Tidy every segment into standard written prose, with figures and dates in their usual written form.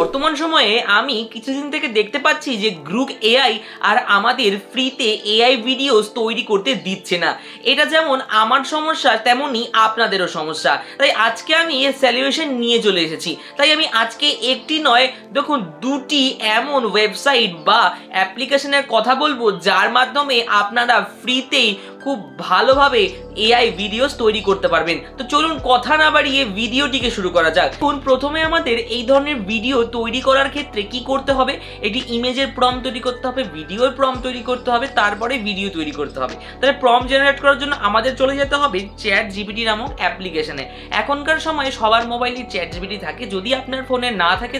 বর্তমান সময়ে আমি কিছুদিন থেকে দেখতে পাচ্ছি যে গ্রুক এআই আর আমাদের ফ্রিতে এআই ভিডিওস তৈরি করতে দিচ্ছে না। এটা যেমন আমার সমস্যা তেমনই আপনাদেরও সমস্যা। তাই আজকে আমি এর সলিউশন নিয়ে চলে এসেছি। তাই আমি আজকে একটি নয়, দেখুন দুটি এমন ওয়েবসাইট বা অ্যাপ্লিকেশনের কথা বলবো যার মাধ্যমে আপনারা ফ্রিতেই খুব ভালোভাবে এআই ভিডিওস তৈরি করতে পারবেন। তো চলুন কথা না বাড়িয়ে ভিডিওটিকে শুরু করা যাক। প্রথমে আমাদের এই ধরনের ভিডিও তৈরি করার ক্ষেত্রে কি করতে হবে, এটি ইমেজের প্রম্পট তৈরি করতে হবে, ভিডিওর প্রম্পট তৈরি করতে হবে, তারপরে ভিডিও তৈরি করতে হবে। তাহলে প্রম্পট জেনারেট করার জন্য আমাদের চলে যেতে হবে চ্যাট জিপিটি নামক অ্যাপ্লিকেশনে। এখনকার সময়ে সবার মোবাইলে চ্যাট জিপিটি থাকে, যদি আপনার ফোনে না থাকে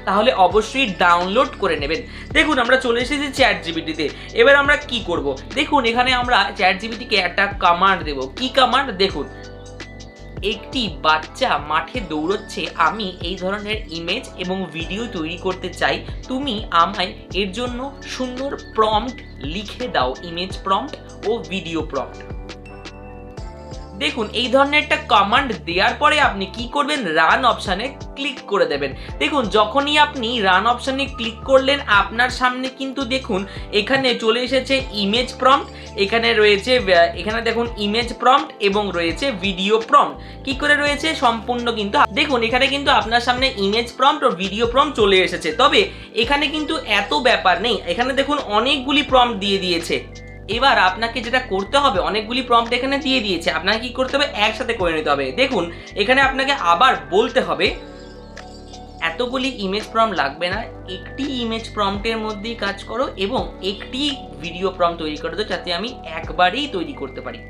তাহলে অবশ্যই ডাউনলোড করে নেবেন। দেখুন আমরা চলে এসেছি চ্যাট জিপিটিতে। এবার আমরা কি করব, দেখুন এখানে আমরা চ্যাট জিপিটিকে একটা কমান্ড দেব। কি কমান্ড? দেখুন, একটি বাচ্চা মাঠে দৌড়চ্ছে, আমি এই ধরনের ইমেজ এবং ভিডিও তৈরি করতে চাই, তুমি আমায় এর জন্য সুন্দর প্রম্পট লিখে দাও, ইমেজ প্রম্পট ও ভিডিও প্রম্পট। দেখুন এই ধরনের একটা কমান্ড দেওয়ার পরে আপনি কি করবেন, রান অপশানে ক্লিক করে দেবেন। দেখুন যখনই আপনি রান অপশানে ক্লিক করলেন আপনার সামনে কিন্তু দেখুন এখানে চলে এসেছে ইমেজ প্রম্পট, এখানে রয়েছে, এখানে দেখুন ইমেজ প্রম্পট এবং রয়েছে ভিডিও প্রম্পট। কি করে রয়েছে সম্পূর্ণ কিন্তু দেখুন এখানে কিন্তু আপনার সামনে ইমেজ প্রম্পট ও ভিডিও প্রম্পট চলে এসেছে। তবে এখানে কিন্তু এত ব্যাপার নেই, এখানে দেখুন অনেকগুলি প্রম্পট দিয়ে দিয়েছে। এবার আপনাকে যেটা করতে হবে, অনেকগুলি প্রম্পট এখানে দিয়ে দিয়েছে, আপনাকে কি করতে হবে, একসাথে করে নিতে হবে। দেখুন এখানে আপনাকে আবার বলতে হবে এতগুলি ইমেজ প্রম্পট লাগবে না, একটি ইমেজ প্রম্পটের মধ্যেই কাজ করো এবং একটি ভিডিও প্রম্পট তৈরি করে দাও যাতে আমি একবারেই তৈরি করতে পারি।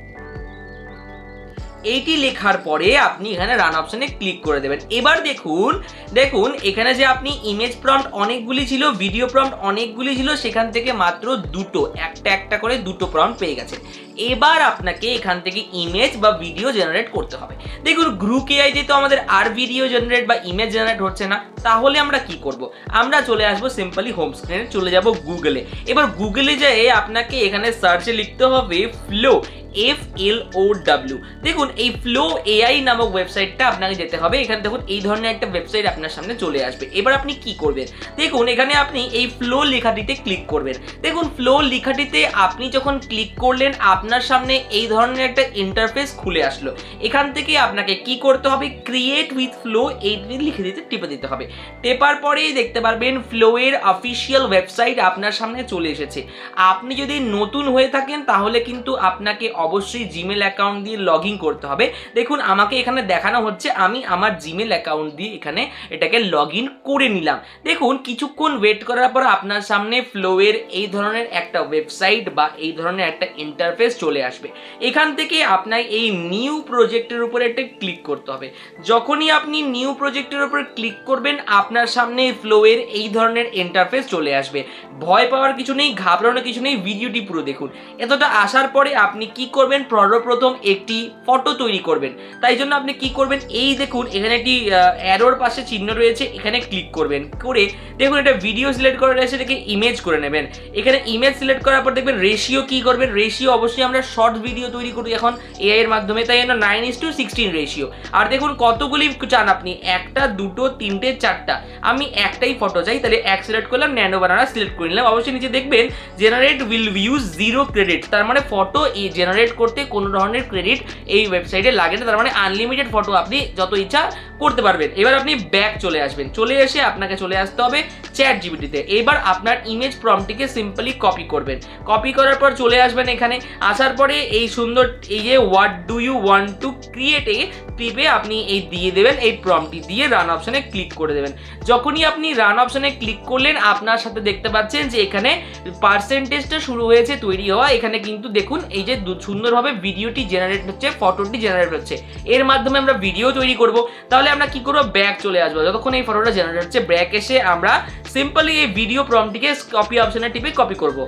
এইটি লেখার পরে আপনি এখানে রান অপশনে ক্লিক করে দেবেন। এবার দেখুন এখানে যে আপনি ইমেজ প্রম্পট অনেকগুলি ছিল, ভিডিও প্রম্পট অনেকগুলি ছিল, সেখান থেকে মাত্র দুটো, একটা করে দুটো প্রম্পট পেয়ে গেছে। এবার আপনাকে এখান থেকে ইমেজ বা ভিডিও জেনারেট করতে হবে। দেখুন গ্রুক এআই যেহেতু আমাদের আর ভিডিও জেনারেট বা ইমেজ জেনারেট হচ্ছে না, তাহলে আমরা কি করব, আমরা চলে আসবো সিম্পলি হোম স্ক্রিনে, চলে যাব গুগলে। এবার গুগলে যেয়ে আপনাকে এখানে সার্চে লিখতে হবে ফ্লো, FLOW। দেখুন এই ফ্লো এআই নামক ওয়েবসাইটটা আপনাকে যেতে হবে। এখানে দেখুন এই ধরনের একটা ওয়েবসাইট আপনার সামনে চলে আসবে। এবার আপনি কি করবেন, দেখুন এখানে আপনি এই ফ্লো লেখাটিতে ক্লিক করবেন। দেখুন ফ্লো লেখাটিতে আপনি যখন ক্লিক করলেন আপনার সামনে এই ধরনের একটা ইন্টারফেস খুলে আসলো। এখান থেকে আপনাকে কি করতে হবে, ক্রিয়েট উইথ ফ্লো এইটি লিখে দিতে টিপে দিতে হবে। টেপার পরেই দেখতে পারবেন ফ্লো এর অফিসিয়াল ওয়েবসাইট আপনার সামনে চলে এসেছে। আপনি যদি নতুন হয়ে থাকেন তাহলে কিন্তু আপনাকে অবশ্যই জিমেল অ্যাকাউন্ট দিয়ে লগ ইন করতে হবে। দেখুন আমাকে এখানে দেখানো হচ্ছে আমি আমার জিমেল অ্যাকাউন্ট দিয়ে এখানে এটাকে লগ ইন করে নিলাম। দেখুন কিছুক্ষণ ওয়েট করার পর আপনার সামনে ফ্লোয়ের এই ধরনের একটা ওয়েবসাইট বা এই ধরনের একটা ইন্টারফেস চলে আসবে। এখান থেকে আপনার এই নিউ প্রজেক্টের উপরে একটা ক্লিক করতে হবে। যখনই আপনি নিউ প্রজেক্টের উপর ক্লিক করবেন আপনার সামনে ফ্লোয়ের এই ধরনের ইন্টারফেস চলে আসবে। ভয় পাওয়ার কিছু নেই, ঘাবড়ানোর কিছু নেই, ভিডিওটি পুরো দেখুন। এতটা আসার পরে আপনি কি করবেন, সর্বপ্রথম একটি ফটো তৈরি করবেন। তাই জন্য আপনি কি করবেন, এই দেখুন এখানে একটি অ্যারোর পাশে চিহ্ন রয়েছে, এখানে ক্লিক করবেন। করে দেখুন এটা ভিডিও সিলেক্ট করে রয়েছে, এটাকে ইমেজ করে নেবেন। এখানে ইমেজ সিলেক্ট করার পর দেখবেন রেশিও কি করবেন, রেশিও অবশ্যই আমরা শর্ট ভিডিও তৈরি করি এখন এআই এর মাধ্যমে, তাই জন্য 9:16 রেশিও। আর দেখুন কতগুলি চান আপনি, একটা, দুটো, তিনটে, চারটা, আমি একটাই ফটো চাই, তাহলে এক সিলেক্ট করলাম, ন্যানো বানানা সিলেক্ট করে নিলাম। অবশ্যই নিচে দেখবেন জেনারেট উইল ইউজ 0 ক্রেডিট, তার মানে ফটো জেনারেট করতে কোনো ধরনের ক্রেডিট এই ওয়েবসাইটে লাগে না, তার মানে আনলিমিটেড ফটো আপনি যত ইচ্ছা করতে পারবেন। এবার আপনি ব্যাক চলে আসবেন, চলে এসে আপনাকে চলে আসতে হবে চ্যাট জিপিটিতে। এবার আপনার ইমেজ প্রম্পটটিকে সিম্পলি কপি করবেন, কপি করার পর চলে আসবেন এখানে, আসার পরে এই সুন্দর এই যে what do you want to create এ টিপে আপনি এই দিয়ে দেবেন, এই প্রম্পটটি দিয়ে রান অপশনে ক্লিক করে দেবেন। যখনই আপনি রান অপশনে ক্লিক করলেন আপনার সাথে দেখতে পাচ্ছেন যে এখানে পার্সেন্টেজটা শুরু হয়েছে তৈরি হওয়া। এখানে কিন্তু দেখুন এই যে সুন্দরভাবে ভিডিওটি জেনারেট হচ্ছে, ফটোটি জেনারেট হচ্ছে, এর মাধ্যমে আমরা ভিডিও তৈরি করব। তাহলে আমরা কি করবো, ব্যাক চলে আসবো। যতক্ষণ এই ফটোটা জেনারেট হচ্ছে ব্যাক এসে আমরা সিম্পলি এই ভিডিও প্রম্পটটিকে কপি অপশনে টিপে কপি করব,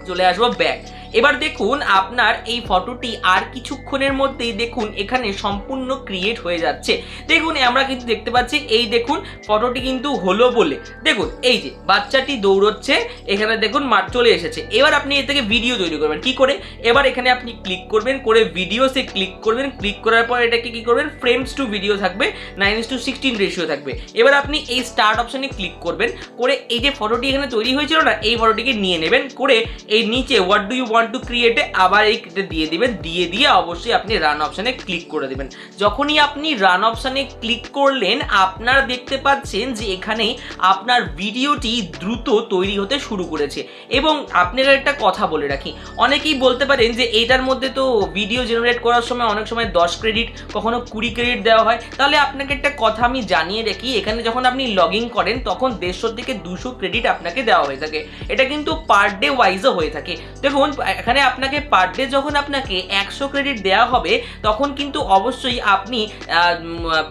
চলে আসবো ব্যাক। এবার দেখুন আপনার এই ফটোটি আর কিছুক্ষণের মধ্যেই দেখুন এখানে সম্পূর্ণ ক্রিয়েট হয়ে যাচ্ছে। দেখুন আমরা কিন্তু দেখতে পাচ্ছি, এই দেখুন ফটোটি কিন্তু হলো বলে দেখুন এই যে বাচ্চাটি দৌড়চ্ছে, এখানে দেখুন চলে এসেছে। এবার আপনি এর থেকে ভিডিও তৈরি করবেন কি করে, এবার এখানে আপনি ক্লিক করবেন, করে ভিডিওসে ক্লিক করবেন, ক্লিক করার পর এটাকে কি করবেন, ফ্রেমস টু ভিডিও থাকবে, 9:16 রেশিও থাকবে। এবার আপনি এই স্টার্ট অপশনে ক্লিক করবেন, করে এই যে ফটোটি এখানে তৈরি হয়েছিল না, এই ফটোটিকে নিয়ে নেবেন, করে এই নিচে what do you want to ক্রিয়েটে আবার এই দিয়ে দিবেন, দিয়ে অবশ্যই আপনি রান অপশনে ক্লিক করে দেবেন। যখনই আপনি রান অপশনে ক্লিক করলেন, আপনারা দেখতে পাচ্ছেন যে এখানে আপনার ভিডিওটি দ্রুত তৈরি হতে শুরু করেছে। এবং আপনারা একটা কথা বলে রাখি, অনেকেই বলতে পারেন যে এইটার মধ্যে তো ভিডিও জেনারেট করার সময় অনেক সময় 10 ক্রেডিট, কখনো 20 ক্রেডিট দেওয়া হয়। তাহলে আপনাকে একটা কথা আমি জানিয়ে রাখি, এখানে যখন আপনি লগ ইন করেন তখন 150 থেকে 200 ক্রেডিট আপনাকে দেওয়া হয়ে থাকে। এটা কিন্তু পার ডে ওয়াইজও হয়ে থাকে। দেখুন এখানে আপনাকে পার ডে যখন আপনাকে 100 ক্রেডিট দেওয়া হবে, তখন কিন্তু অবশ্যই আপনি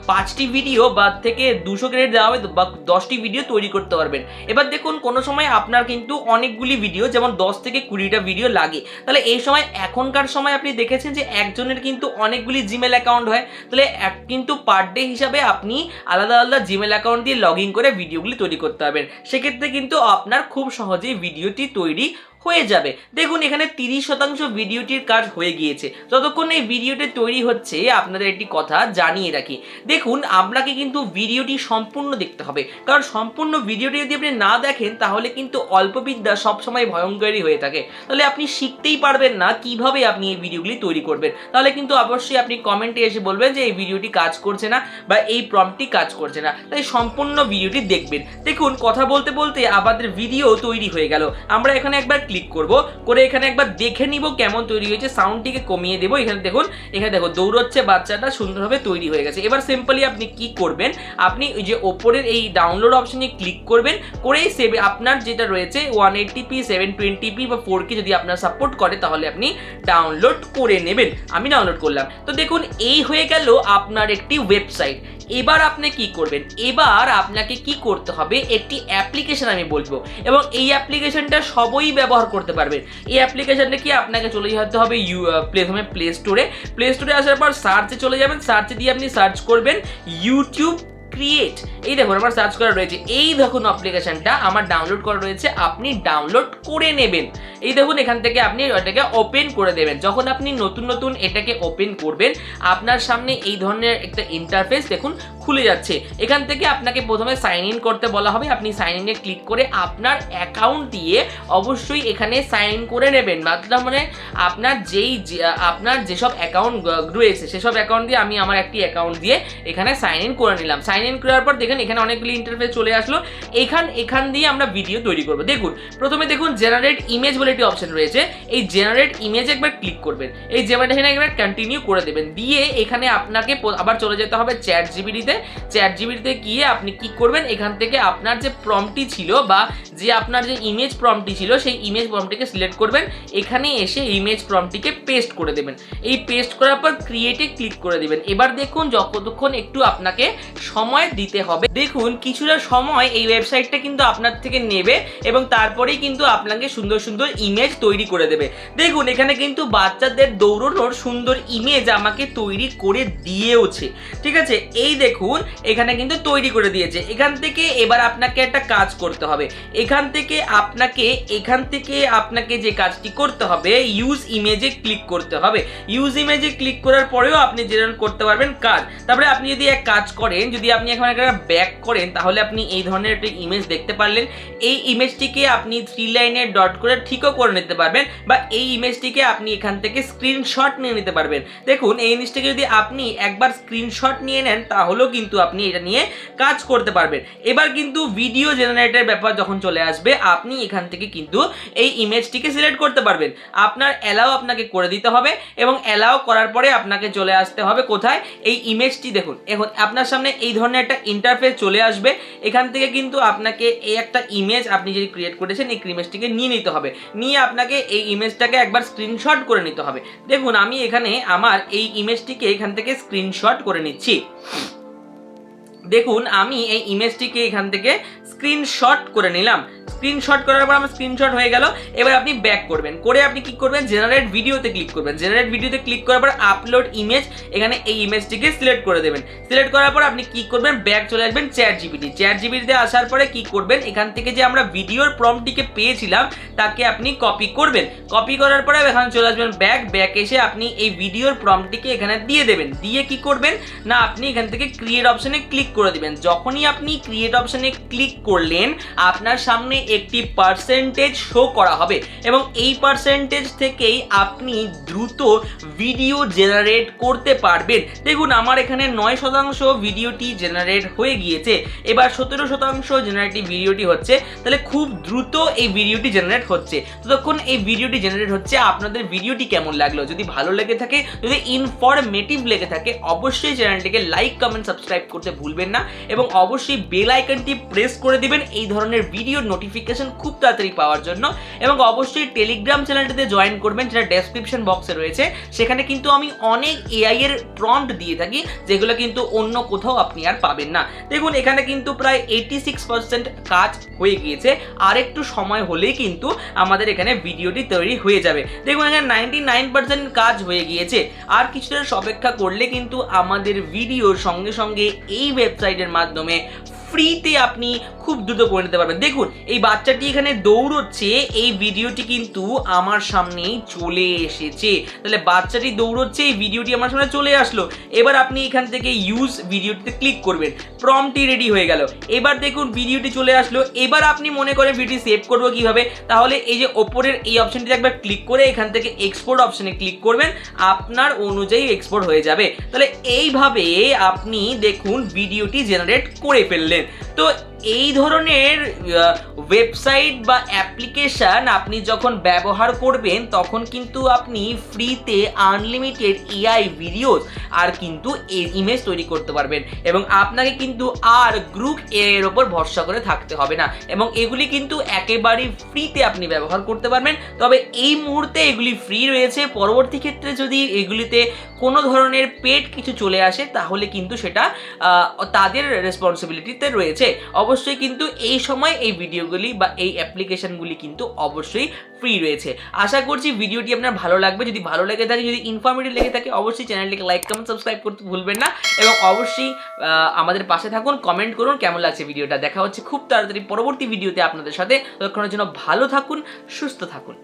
5টি ভিডিও বা থেকে 200 ক্রেডিট দেওয়া হবে বা 10টি ভিডিও তৈরি করতে পারবেন। এবার দেখুন কোনো সময় আপনার কিন্তু অনেকগুলি ভিডিও, যেমন 10 থেকে 20টা ভিডিও লাগে, তাহলে এই সময় এখনকার সময় আপনি দেখেছেন যে একজনের কিন্তু অনেকগুলি জিমেল অ্যাকাউন্ট হয়, তাহলে কিন্তু পার ডে হিসাবে আপনি আলাদা আলাদা জিমেল অ্যাকাউন্ট দিয়ে লগ ইন করে ভিডিওগুলি তৈরি করতে পারবেন। সেক্ষেত্রে কিন্তু আপনার খুব সহজেই ভিডিওটি তৈরি হয়ে যাবে। দেখুন এখানে 30% ভিডিওটির কাজ হয়ে গিয়েছে। যতক্ষণ এই ভিডিওটি তৈরি হচ্ছে আপনাদের একটি কথা জানিয়ে রাখি, দেখুন আপনাকে কিন্তু ভিডিওটি সম্পূর্ণ দেখতে হবে, কারণ সম্পূর্ণ ভিডিওটি যদি আপনি না দেখেন তাহলে কিন্তু অল্প বিদ্যা সবসময় ভয়ঙ্করই হয়ে থাকে। তাহলে আপনি শিখতেই পারবেন না কিভাবে আপনি এই ভিডিওগুলি তৈরি করবেন। তাহলে কিন্তু অবশ্যই আপনি কমেন্টে এসে বলবেন যে এই ভিডিওটি কাজ করছে না বা এই প্রম্পটটি কাজ করছে না। তাই সম্পূর্ণ ভিডিওটি দেখবেন। দেখুন কথা বলতে বলতে আমাদের ভিডিও তৈরি হয়ে গেল। আমরা এখানে একবার ক্লিক করব, করে এখানে একবার দেখে নিব কেমন তৈরি হয়েছে। সাউন্ডটিকে কমিয়ে দেবো। এখানে দেখুন, এখানে দেখো দৌড়চ্ছে বাচ্চাটা, সুন্দরভাবে তৈরি হয়ে গেছে। এবার সিম্পলি আপনি কি করবেন, আপনি ওই যে ওপরের এই ডাউনলোড অপশনে ক্লিক করবেন, করে আপনার যেটা রয়েছে 180p 720p বা 4K যদি আপনার সাপোর্ট করে তাহলে আপনি ডাউনলোড করে নেবেন। আমি ডাউনলোড করলাম। তো দেখুন এই হয়ে গেল আপনার একটি ওয়েবসাইট। এবার আপনি কি করবেন, এবার আপনাকে কি করতে হবে, একটি অ্যাপ্লিকেশন আমি বলবো, এবং এই অ্যাপ্লিকেশনটা সবই ব্যবহার করতে পারবেন। এই অ্যাপ্লিকেশনটা কি, আপনাকে চলে যেতে হবে প্লে স্টোরে আসার পর সার্চে চলে যাবেন। সার্চে দিয়ে আপনি সার্চ করবেন ইউটিউব ক্রিয়েট। এই দেখুন আমার সার্চ করা রয়েছে, এই দেখুন অ্যাপ্লিকেশনটা আমার ডাউনলোড করা রয়েছে, আপনি ডাউনলোড করে নেবেন। এই দেখুন এখান থেকে আপনি এটাকে ওপেন করে দেবেন। যখন আপনি নতুন এটাকে ওপেন করবেন, আপনার সামনে এই ধরনের একটা ইন্টারফেস দেখুন খুলে যাচ্ছে। এখান থেকে আপনাকে প্রথমে সাইন ইন করতে বলা হবে। আপনি সাইন ইনে ক্লিক করে আপনার অ্যাকাউন্ট দিয়ে অবশ্যই এখানে সাইন ইন করে নেবেন। মানে আপনার যেসব অ্যাকাউন্ট রয়েছে সেসব অ্যাকাউন্ট দিয়ে, আমি আমার একটি অ্যাকাউন্ট দিয়ে এখানে সাইন ইন করে নিলাম। সাইন ইন করার পর দেখেন এখানে অনেকগুলি ইন্টারফেস চলে আসলো। এখান দিয়ে আমরা ভিডিও তৈরি করব। দেখুন প্রথমে দেখুন জেনারেট ইমেজ বলে একটি অপশন রয়েছে। এই জেনারেট ইমেজে একবার ক্লিক করবেন, এই জেনারেশনে একবার কন্টিনিউ করে দেবেন, দিয়ে এখানে আপনাকে আবার চলে যেতে হবে চ্যাট জিপিটিতে গিয়ে আপনি কি করবেন, এখান থেকে আপনার যে প্রম্পটটি ছিল বা যে আপনার যে ইমেজ প্রম্পটটি ছিল সেই ইমেজ প্রম্পটটিকে সিলেক্ট করবেন। এখানে এসে ইমেজ প্রম্পটটিকে পেস্ট করে দেবেন। এই পেস্ট করার পর ক্রিয়েটে ক্লিক করে দেবেন। এবার দেখুন যতক্ষণ একটু আপনাকে সময় দিতে হবে। দেখুন কিছুটা সময় এই ওয়েবসাইটটা কিন্তু আপনার থেকে নেবে এবং তারপরেই কিন্তু আপনাকে সুন্দর সুন্দর ইমেজ তৈরি করে দেবে। দেখুন এখানে কিন্তু বাচ্চাদের দৌড়ানোর সুন্দর ইমেজ আমাকে তৈরি করে দিয়েওছে। ঠিক আছে, এই দেখুন এখানে কিন্তু তৈরি করে দিয়েছে। এখান থেকে এবার আপনাকে একটা কাজ করতে হবে। এখান থেকে আপনাকে যে কাজটি করতে হবে, ইউজ ইমেজে ক্লিক করতে হবে। ইউজ ইমেজে ক্লিক করার পরেও আপনি জেনারেট করতে পারবেন কাজ। তারপরে আপনি যদি এক কাজ করেন, যদি আপনি এখন একটা ব্যাক করেন, তাহলে আপনি এই ধরনের একটা ইমেজ দেখতে পারলেন। এই ইমেজটিকে আপনি 3 লাইনে ডট করে ঠিকও করে নিতে পারবেন, বা এই ইমেজটিকে আপনি এখান থেকে স্ক্রিনশট নিয়ে নিতে পারবেন। দেখুন এই জিনিসটাকে যদি আপনি একবার স্ক্রিনশট নিয়ে নেন তাহলেও কিন্তু আপনি এটা নিয়ে কাজ করতে পারবেন। এবার কিন্তু ভিডিও জেনারেটরের ব্যাপার যখন চলে আসবে, আপনি এখান থেকে কিন্তু এই ইমেজটিকে সিলেক্ট করতে পারবেন। আপনার অ্যালাউ আপনাকে করে দিতে হবে, এবং অ্যালাউ করার পরে আপনাকে চলে আসতে হবে কোথায়, এই ইমেজটি দেখুন এখন আপনার সামনে এই ধরনের একটা ইন্টারফেস চলে আসবে। এখান থেকে কিন্তু আপনাকে এই একটা ইমেজ আপনি যদি ক্রিয়েট করেছেন এই ইমেজটিকে নিয়ে নিতে হবে, নিয়ে আপনাকে এই ইমেজটাকে একবার স্ক্রিনশট করে নিতে হবে। দেখুন আমি এখানে আমার এই ইমেজটিকে এখান থেকে স্ক্রিনশট করে নিচ্ছি। দেখুন আমি এই ইমেজটিকে এখান থেকে স্ক্রিনশট করে নিলাম। স্ক্রিনশট করার পর আমার স্ক্রিনশট হয়ে গেল। এবার আপনি ব্যাক করবেন, করে আপনি কি করবেন, জেনারেট ভিডিওতে ক্লিক করবেন। জেনারেট ভিডিওতে ক্লিক করার পর আপলোড ইমেজ, এখানে এই ইমেজটিকে সিলেক্ট করে দেবেন। সিলেক্ট করার পর আপনি কি করবেন, ব্যাক চলে আসবেন চ্যাট জিপিটিতে আসার পরে কি করবেন, এখান থেকে যে আমরা ভিডিওর প্রম্পটটিকে পেয়েছিলাম তাকে আপনি কপি করবেন। কপি করার পরে এখানে চলে আসবেন ব্যাক এসে আপনি এই ভিডিওর প্রম্পটটিকে এখানে দিয়ে দেবেন। দিয়ে কি করবেন না, আপনি এখান থেকে ক্রিয়েট অপশনে ক্লিক করে দিবেন। যখনই আপনি ক্রিয়েট অপশনে ক্লিক করলেন আপনার সামনে একটি পার্সেন্টেজ শো করা হবে এবং এই পার্সেন্টেজ থেকেই আপনি দ্রুত ভিডিও জেনারেট করতে পারবেন। দেখুন আমার এখানে 9% ভিডিওটি জেনারেট হয়ে গিয়েছে, এবার 17% জেনারেটিভ ভিডিওটি হচ্ছে, তাহলে খুব দ্রুত এই ভিডিওটি জেনারেট হচ্ছে। ততক্ষণ এই ভিডিওটি জেনারেট হচ্ছে। আপনাদের ভিডিওটি কেমন লাগলো, যদি ভালো লেগে থাকে, যদি ইনফরমেটিভ লেগে থাকে, অবশ্যই চ্যানেলটিকে লাইক কমেন্ট সাবস্ক্রাইব করতে ভুলবেন না এবং অবশ্যই বেল আইকনটি প্রেস করে দিবেন এই ধরনের ভিডিও নোটিফিকেশন খুব তাড়াতাড়ি পাওয়ার জন্য। এবং অবশ্যই টেলিগ্রাম চ্যানেলটিতে জয়েন করবেন, যেটা ডেসক্রিপশন বক্সে রয়েছে। সেখানে কিন্তু আমি অনেক এআই এর প্রম্পট দিয়ে থাকি যেগুলো কিন্তু অন্য কোথাও আপনি আর পাবেন না। দেখুন এখানে কিন্তু প্রায় 86% কাজ হয়ে গিয়েছে, আর একটু সময় হলেই কিন্তু আমাদের এখানে ভিডিওটি তৈরি হয়ে যাবে। দেখুন এখানে 99% কাজ হয়ে গিয়েছে, আর কিছুটা অপেক্ষা করলে কিন্তু আমাদের ভিডিওর সঙ্গে সঙ্গে এই ওয়েবসাইটের মাধ্যমে ফ্রিতে আপনি খুব দ্রুত করে নিতে পারবেন। দেখুন এই বাচ্চাটি এখানে দৌড়চ্ছে, এই ভিডিওটি কিন্তু আমার সামনেই চলে এসেছে। তাহলে বাচ্চাটি দৌড়চ্ছে, এই ভিডিওটি আমার সামনে চলে আসলো। এবার আপনি এখান থেকে ইউজ ভিডিওটিতে ক্লিক করবেন, প্রম্পটটি রেডি হয়ে গেল। এবার দেখুন ভিডিওটি চলে আসলো। এবার আপনি মনে করেন ভিডিও সেভ করবো কিভাবে, তাহলে এই যে ওপরের এই অপশনটি একবার ক্লিক করে এখান থেকে এক্সপোর্ট অপশনে ক্লিক করবেন, আপনার অনুযায়ী এক্সপোর্ট হয়ে যাবে। তাহলে এইভাবে আপনি দেখুন ভিডিওটি জেনারেট করে ফেললেন। তো এই ধরনের ওয়েবসাইট বা অ্যাপ্লিকেশন আপনি যখন ব্যবহার করবেন তখন কিন্তু আপনি ফ্রিতে আনলিমিটেড এআই ভিডিওস আর কিন্তু ইমেজ তৈরি করতে পারবেন এবং আপনাকে কিন্তু আর গ্রুপ এর ওপর ভরসা করে থাকতে হবে না এবং এগুলি কিন্তু একেবারেই ফ্রিতে আপনি ব্যবহার করতে পারবেন। তবে এই মুহূর্তে এগুলি ফ্রি রয়েছে, পরবর্তী ক্ষেত্রে যদি এগুলিতে কোনো ধরনের পেড কিছু চলে আসে তাহলে কিন্তু সেটা তাদের রেসপন্সিবিলিটিতে রয়েছে। অবশ্যই কিন্তু এই সময় এই ভিডিওগুলি বা এই অ্যাপ্লিকেশনগুলি কিন্তু অবশ্যই ফ্রি রয়েছে। আশা করছি ভিডিওটি আপনার ভালো লাগবে। যদি ভালো লেগে থাকে, যদি ইনফরমেটিভ লেগে থাকে, অবশ্যই চ্যানেলটিকে লাইক কমেন্ট সাবস্ক্রাইব করতে ভুলবেন না এবং অবশ্যই আমাদের পাশে থাকুন, কমেন্ট করুন কেমন লাগছে ভিডিওটা। দেখা হচ্ছে খুব তাড়াতাড়ি পরবর্তী ভিডিওতে আপনাদের সাথে। ততক্ষণের জন্য ভালো থাকুন, সুস্থ থাকুন।